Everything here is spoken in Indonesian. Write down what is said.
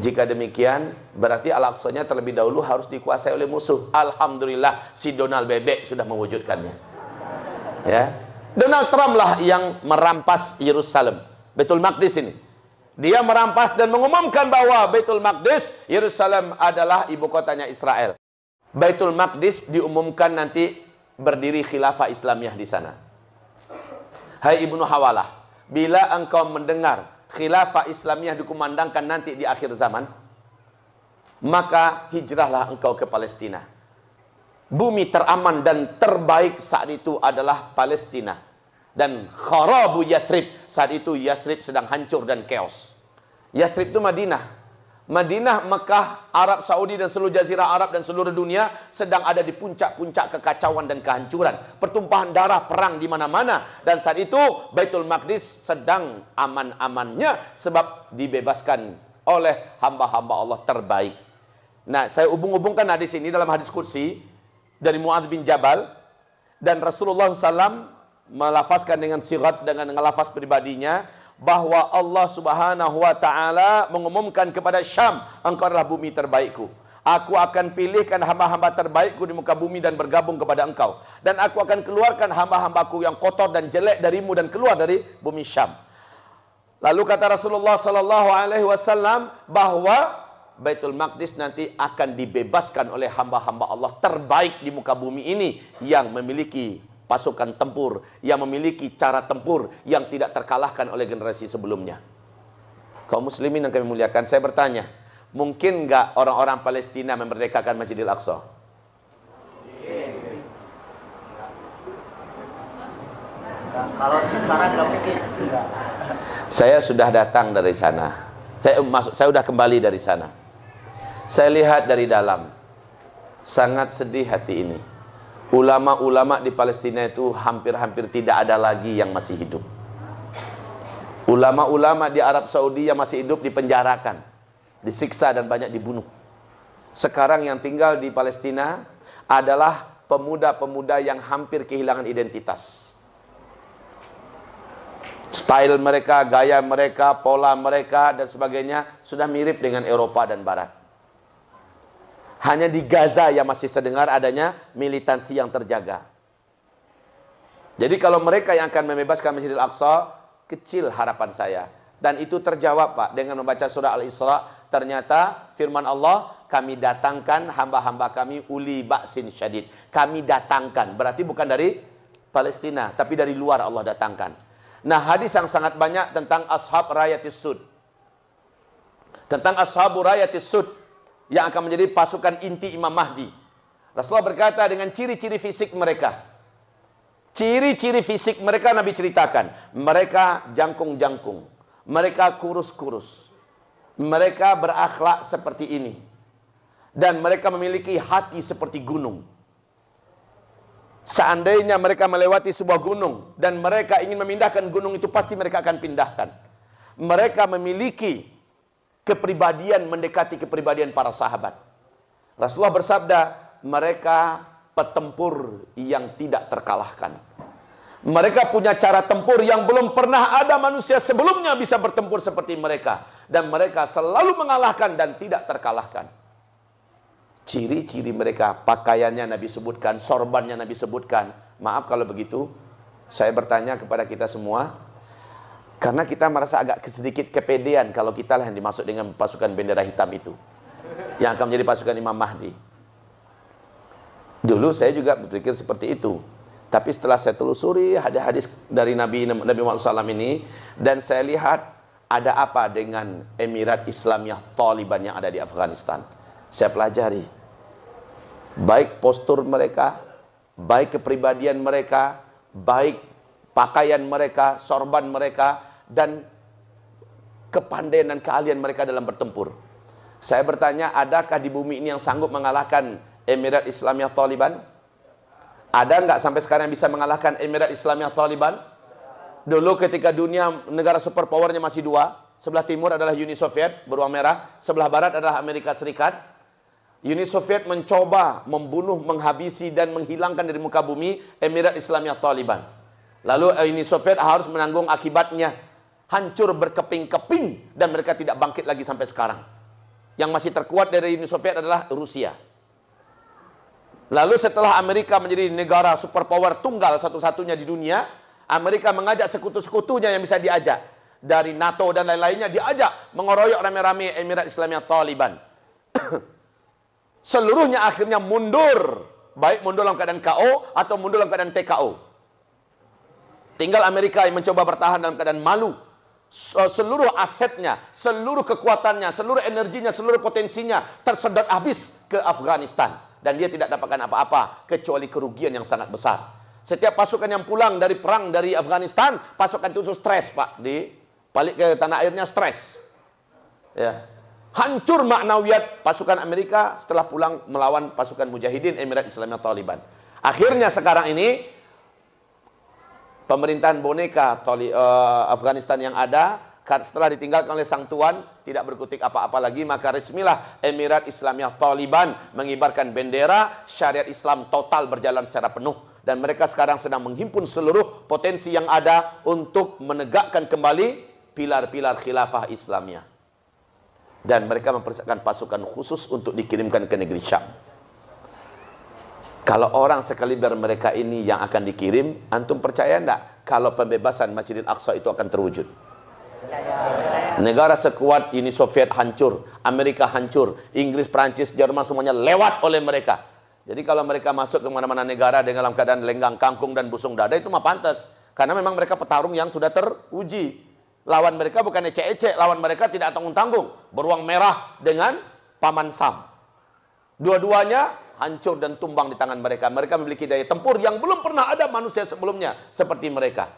Jika demikian, berarti Al-Aqsanya terlebih dahulu harus dikuasai oleh musuh. Alhamdulillah, si Donald Bebek sudah mewujudkannya. Ya, Donald Trump lah yang merampas Yerusalem, Baitul Maqdis ini. Dia merampas dan mengumumkan bahwa Baitul Maqdis, Yerusalem adalah ibu kotanya Israel. Baitul Maqdis diumumkan nanti berdiri khilafah Islamiyah di sana. Hai Ibnu Hawalah, bila engkau mendengar khilafah Islamiyah dikumandangkan nanti di akhir zaman, maka hijrahlah engkau ke Palestina. Bumi teraman dan terbaik saat itu adalah Palestina. Dan kharabu Yathrib, saat itu Yathrib sedang hancur dan chaos. Yathrib itu Madinah. Madinah, Mekah, Arab Saudi dan seluruh jazirah Arab dan seluruh dunia sedang ada di puncak-puncak kekacauan dan kehancuran. Pertumpahan darah, perang di mana-mana. Dan saat itu Baitul Maqdis sedang aman-amannya sebab dibebaskan oleh hamba-hamba Allah terbaik. Nah, saya hubung-hubungkan hadis ini dalam hadis qudsi dari Mu'adz bin Jabal, dan Rasulullah SAW melafazkan dengan sigat, dengan lafaz pribadinya, bahwa Allah Subhanahu wa taala mengumumkan kepada Syam, engkau adalah bumi terbaikku. Aku akan pilihkan hamba-hamba terbaikku di muka bumi dan bergabung kepada engkau. Dan aku akan keluarkan hamba-hambaku yang kotor dan jelek darimu dan keluar dari bumi Syam. Lalu kata Rasulullah sallallahu alaihi wasallam bahwa Baitul Maqdis nanti akan dibebaskan oleh hamba-hamba Allah terbaik di muka bumi ini yang memiliki pasukan tempur, yang memiliki cara tempur yang tidak terkalahkan oleh generasi sebelumnya. Kaum muslimin yang kami muliakan, saya bertanya, mungkin nggak orang-orang Palestina memerdekakan Masjidil Aqsa? Kalau sekarang nggak mungkin. Saya sudah datang dari sana. Saya sudah kembali dari sana. Saya lihat dari dalam. Sangat sedih hati ini. Ulama-ulama di Palestina itu hampir-hampir tidak ada lagi yang masih hidup. Ulama-ulama di Arab Saudi yang masih hidup dipenjarakan, disiksa dan banyak dibunuh. Sekarang yang tinggal di Palestina adalah pemuda-pemuda yang hampir kehilangan identitas. Style mereka, gaya mereka, pola mereka dan sebagainya sudah mirip dengan Eropa dan Barat. Hanya di Gaza yang masih terdengar adanya militansi yang terjaga. Jadi kalau mereka yang akan membebaskan Masjidil Aqsa, kecil harapan saya. Dan itu terjawab, Pak, dengan membaca surah Al-Isra. Ternyata firman Allah, kami datangkan hamba-hamba kami uli ba'sin syadid. Kami datangkan, berarti bukan dari Palestina, tapi dari luar Allah datangkan. Nah, hadis yang sangat banyak tentang ashab rayatis sud. Tentang ashabu rayatis sud, yang akan menjadi pasukan inti Imam Mahdi. Rasulullah berkata dengan ciri-ciri fisik mereka. Ciri-ciri fisik mereka Nabi ceritakan. Mereka jangkung-jangkung. Mereka kurus-kurus. Mereka berakhlak seperti ini. Dan mereka memiliki hati seperti gunung. Seandainya mereka melewati sebuah gunung dan mereka ingin memindahkan gunung itu, pasti mereka akan pindahkan. Mereka memiliki kepribadian mendekati kepribadian para sahabat. Rasulullah bersabda, mereka petempur yang tidak terkalahkan. Mereka punya cara tempur yang belum pernah ada manusia sebelumnya bisa bertempur seperti mereka. Dan mereka selalu mengalahkan dan tidak terkalahkan. Ciri-ciri mereka, pakaiannya Nabi sebutkan, sorbannya Nabi sebutkan. Maaf kalau begitu, saya bertanya kepada kita semua, karena kita merasa agak sedikit kepedean kalau kita lah yang dimasuk dengan pasukan bendera hitam itu, yang akan menjadi pasukan Imam Mahdi. Dulu saya juga berpikir seperti itu. Tapi setelah saya telusuri hadis dari Nabi Muhammad SAW ini, dan saya lihat ada apa dengan Emirat Islamiyah Taliban yang ada di Afghanistan. Saya pelajari. Baik postur mereka, baik kepribadian mereka, baik pakaian mereka, sorban mereka, dan kepandaian dan keahlian mereka dalam bertempur. Saya bertanya, adakah di bumi ini yang sanggup mengalahkan Emirat Islamiyah Taliban? Ada nggak sampai sekarang yang bisa mengalahkan Emirat Islamiyah Taliban? Dulu ketika dunia negara superpowernya masih dua, sebelah timur adalah Uni Soviet beruang merah, sebelah barat adalah Amerika Serikat. Uni Soviet mencoba membunuh, menghabisi dan menghilangkan dari muka bumi Emirat Islamiyah Taliban. Lalu Uni Soviet harus menanggung akibatnya, hancur berkeping-keping dan mereka tidak bangkit lagi sampai sekarang. Yang masih terkuat dari Uni Soviet adalah Rusia. Lalu setelah Amerika menjadi negara superpower tunggal satu-satunya di dunia, Amerika mengajak sekutu-sekutunya yang bisa diajak. Dari NATO dan lain-lainnya diajak mengoroyok rame-rame Emirat Islamiyah Taliban. Seluruhnya akhirnya mundur. Baik mundur dalam keadaan KO atau mundur dalam keadaan TKO. Tinggal Amerika yang mencoba bertahan dalam keadaan malu. Seluruh asetnya, seluruh kekuatannya, seluruh energinya, seluruh potensinya tersedot habis ke Afghanistan. Dan dia tidak dapatkan apa-apa kecuali kerugian yang sangat besar. Setiap pasukan yang pulang dari perang dari Afghanistan, pasukan itu stres, Pak. Balik ke tanah airnya stres. Ya. Hancur maknawiyat pasukan Amerika setelah pulang melawan pasukan Mujahidin Emirat Islamiyah Taliban. Akhirnya sekarang ini pemerintahan boneka Afghanistan yang ada setelah ditinggalkan oleh sang tuan tidak berkutik apa-apa lagi, maka resmilah Emirat Islamiyah Taliban mengibarkan bendera syariat Islam total berjalan secara penuh. Dan mereka sekarang sedang menghimpun seluruh potensi yang ada untuk menegakkan kembali pilar-pilar khilafah Islamiyah. Dan mereka mempersiapkan pasukan khusus untuk dikirimkan ke negeri Syam. Kalau orang sekaliber mereka ini yang akan dikirim, antum percaya enggak kalau pembebasan Masjidil Aqsa itu akan terwujud? Negara sekuat Uni Soviet hancur, Amerika hancur, Inggris, Prancis, Jerman semuanya lewat oleh mereka. Jadi kalau mereka masuk ke mana-mana negara dengan dalam keadaan lenggang kangkung dan busung dada itu mah pantas. Karena memang mereka petarung yang sudah teruji. Lawan mereka bukan ecek-ecek, lawan mereka tidak tanggung-tanggung. Beruang merah dengan paman Sam. Dua-duanya hancur dan tumbang di tangan mereka. Mereka memiliki daya tempur yang belum pernah ada manusia sebelumnya seperti mereka.